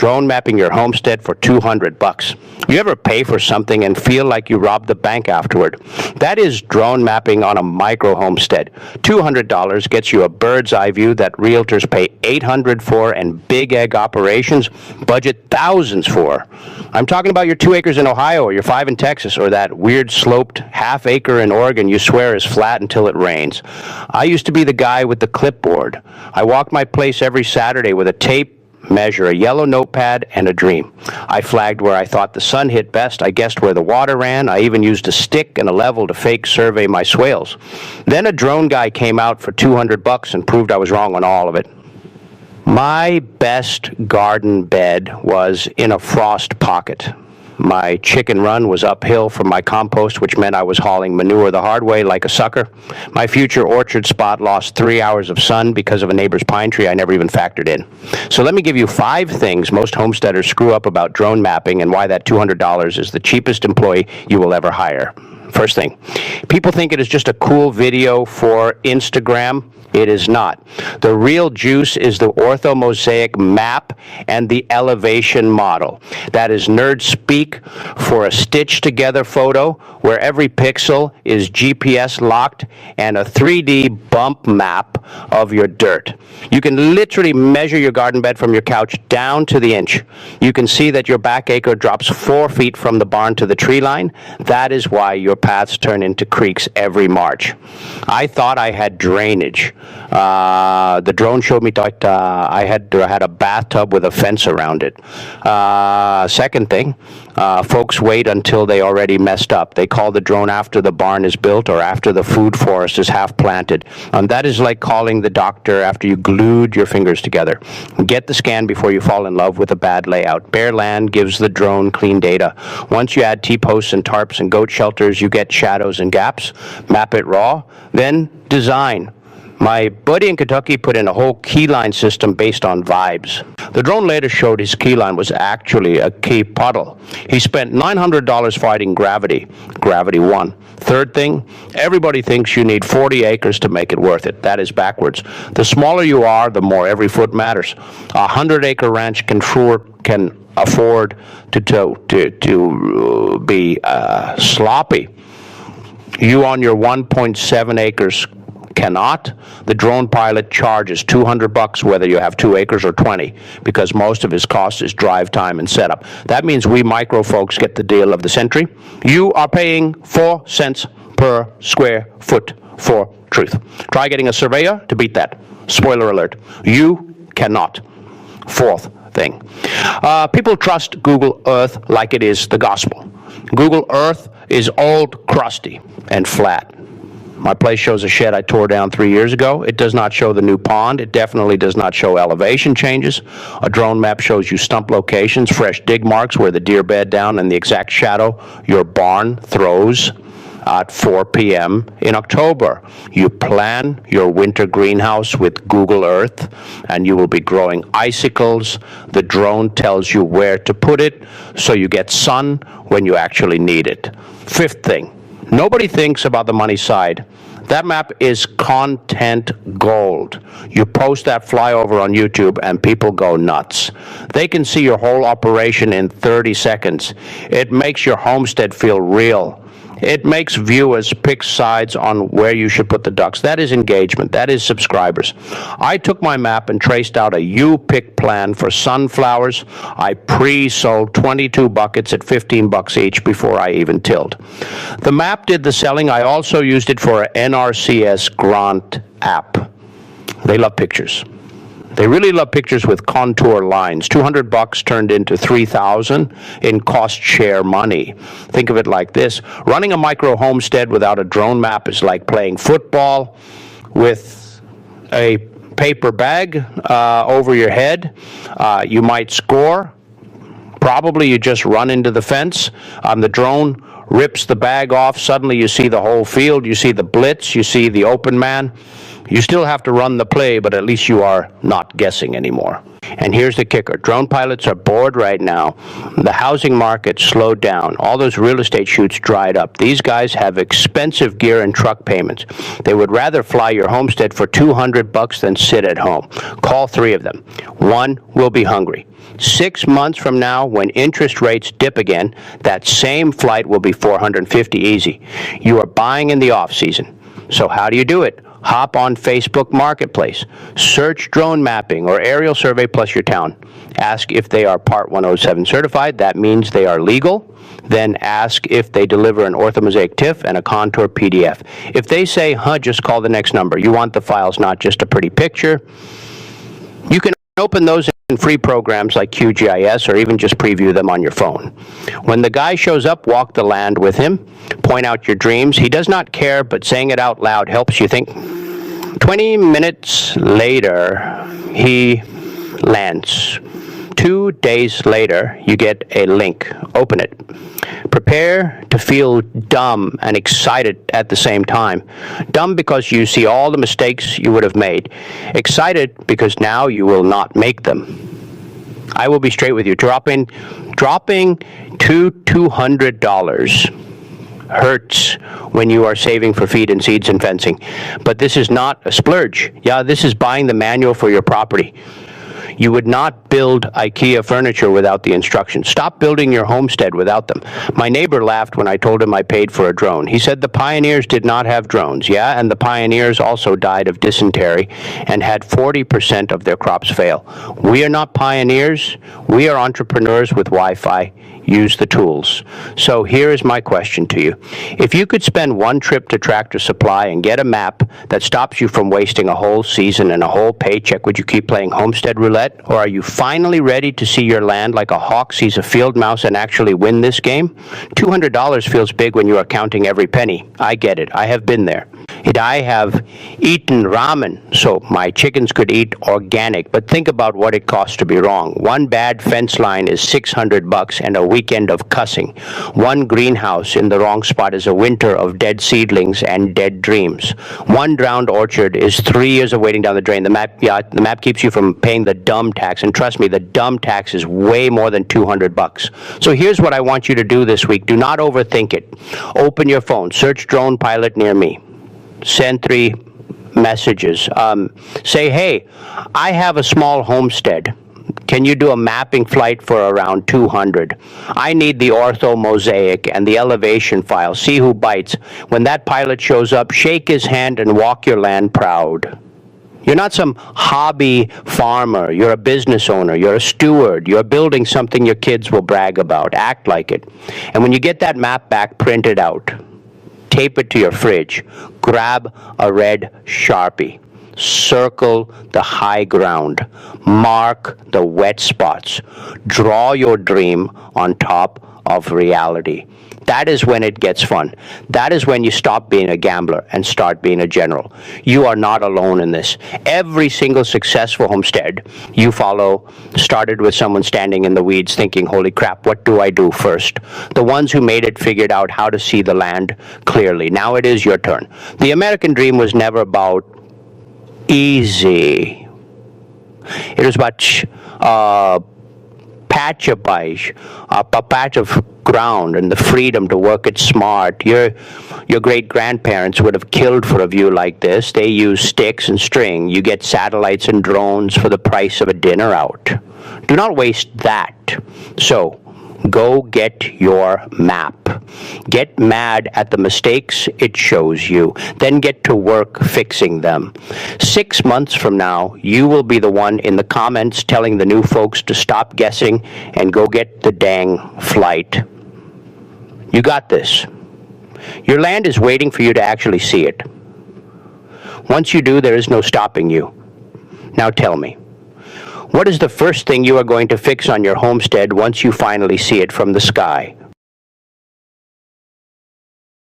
drone mapping your homestead for $200. You ever pay for something and feel like you robbed the bank afterward? That is drone mapping on a micro homestead. $200 gets you a bird's eye view that realtors pay $800 for and big egg operations budget thousands for. I'm talking about your 2 acres in Ohio or your 5 in Texas or that weird sloped half acre in Oregon you swear is flat until it rains. I used to be the guy with the clipboard. I walked my place every Saturday with a tape measure, a yellow notepad, and a dream. I flagged where I thought the sun hit best. I guessed where the water ran. I even used a stick and a level to fake survey my swales. Then a drone guy came out for $200 and proved I was wrong on all of it. My best garden bed was in a frost pocket. My chicken run was uphill from my compost, which meant I was hauling manure the hard way like a sucker. My future orchard spot lost 3 hours of sun because of a neighbor's pine tree I never even factored in. So let me give you 5 things most homesteaders screw up about drone mapping and why that $200 is the cheapest employee you will ever hire. First thing, people think it is just a cool video for Instagram. It is not. The real juice is the orthomosaic map and the elevation model. That is nerd speak for a stitched-together photo where every pixel is GPS locked and a 3D bump map of your dirt. You can literally measure your garden bed from your couch down to the inch. You can see that your back acre drops 4 feet from the barn to the tree line. That is why your paths turn into creeks every March. I thought I had drainage. The drone showed me that I had a bathtub with a fence around it. Second thing, folks wait until they already messed up. They call the drone after the barn is built or after the food forest is half planted. That is like calling the doctor after you glued your fingers together. Get the scan before you fall in love with a bad layout. Bare land gives the drone clean data. Once you add T-posts and tarps and goat shelters, you get shadows and gaps. Map it raw, then design. My buddy in Kentucky put in a whole keyline system based on vibes. The drone later showed his keyline was actually a key puddle. He spent $900 fighting gravity. Gravity won. Third thing, everybody thinks you need 40 acres to make it worth it. That is backwards. The smaller you are, the more every foot matters. A 100-acre ranch can afford to be sloppy. You on your 1.7 acres cannot. The drone pilot charges $200 whether you have 2 acres or 20 because most of his cost is drive time and setup. That means we micro folks get the deal of the century. You are paying 4 cents per square foot for truth. Try getting a surveyor to beat that. Spoiler alert, you cannot. Fourth thing, people trust Google Earth like it is the gospel. Google Earth is old, crusty, and flat. My place shows a shed I tore down 3 years ago. It does not show the new pond. It definitely does not show elevation changes. A drone map shows you stump locations, fresh dig marks where the deer bed down, and the exact shadow your barn throws at 4 p.m. in October. You plan your winter greenhouse with Google Earth, and you will be growing icicles. The drone tells you where to put it, so you get sun when you actually need it. Fifth thing, nobody thinks about the money side. That map is content gold. You post that flyover on YouTube and people go nuts. They can see your whole operation in 30 seconds. It makes your homestead feel real. It makes viewers pick sides on where you should put the ducks. That is engagement. That is subscribers. I took my map and traced out a you-pick plan for sunflowers. I pre-sold 22 buckets at $15 each before I even tilled. The map did the selling. I also used it for an NRCS grant app. They love pictures. They really love pictures with contour lines. $200 turned into $3,000 in cost share money. Think of it like this. Running a micro homestead without a drone map is like playing football with a paper bag over your head. You might score. Probably you just run into the fence. The drone rips the bag off. Suddenly you see the whole field. You see the blitz. You see the open man. You still have to run the play, but at least you are not guessing anymore. And here's the kicker. Drone pilots are bored right now. The housing market slowed down. All those real estate shoots dried up. These guys have expensive gear and truck payments. They would rather fly your homestead for $200 than sit at home. Call 3 of them. One will be hungry. 6 months from now, when interest rates dip again, that same flight will be $450 easy. You are buying in the off season. So how do you do it? Hop on Facebook Marketplace. Search drone mapping or aerial survey plus your town. Ask if they are Part 107 certified. That means they are legal. Then ask if they deliver an orthomosaic TIFF and a contour PDF. If they say, just call the next number. You want the files, not just a pretty picture. You can open those in free programs like QGIS or even just preview them on your phone. When the guy shows up, walk the land with him. Point out your dreams. He does not care, but saying it out loud helps you think. 20 minutes later, he lands. 2 days later, you get a link. Open it. Prepare to feel dumb and excited at the same time. Dumb because you see all the mistakes you would have made. Excited because now you will not make them. I will be straight with you. Dropping to $200 hurts when you are saving for feed and seeds and fencing. But this is not a splurge. Yeah, this is buying the manual for your property. You would not build IKEA furniture without the instructions. Stop building your homestead without them. My neighbor laughed when I told him I paid for a drone. He said the pioneers did not have drones. Yeah, and the pioneers also died of dysentery and had 40% of their crops fail. We are not pioneers. We are entrepreneurs with Wi-Fi. Use the tools. So here is my question to you. If you could spend one trip to Tractor Supply and get a map that stops you from wasting a whole season and a whole paycheck, would you keep playing Homestead Roulette? Or are you finally ready to see your land like a hawk sees a field mouse and actually win this game? $200 feels big when you are counting every penny. I get it. I have been there. I have eaten ramen so my chickens could eat organic, but think about what it costs to be wrong. One bad fence line is $600 and a weekend of cussing. One greenhouse in the wrong spot is a winter of dead seedlings and dead dreams. One drowned orchard is 3 years of waiting down the drain. The map keeps you from paying the dumb tax, and trust me, the dumb tax is way more than $200. So here's what I want you to do this week. Do not overthink it. Open your phone. Search drone pilot near me. Send 3 messages. Say, hey, I have a small homestead. Can you do a mapping flight for around $200? I need the orthomosaic and the elevation file. See who bites. When that pilot shows up, shake his hand and walk your land proud. You're not some hobby farmer. You're a business owner. You're a steward. You're building something your kids will brag about. Act like it. And when you get that map back, print it out. Tape it to your fridge. Grab a red Sharpie. Circle the high ground. Mark the wet spots. Draw your dream on top of reality. That is when it gets fun. That is when you stop being a gambler and start being a general. You are not alone in this. Every single successful homestead you follow started with someone standing in the weeds thinking, holy crap, what do I do first? The ones who made it figured out how to see the land clearly. Now it is your turn. The American dream was never about easy. It was about patch of ground and the freedom to work it smart. Your great-grandparents would have killed for a view like this. They use sticks and string. You get satellites and drones for the price of a dinner out. Do not waste that. So, go get your map. Get mad at the mistakes it shows you. Then get to work fixing them. 6 months from now, you will be the one in the comments telling the new folks to stop guessing and go get the dang flight. You got this. Your land is waiting for you to actually see it. Once you do, there is no stopping you. Now tell me, what is the first thing you are going to fix on your homestead once you finally see it from the sky?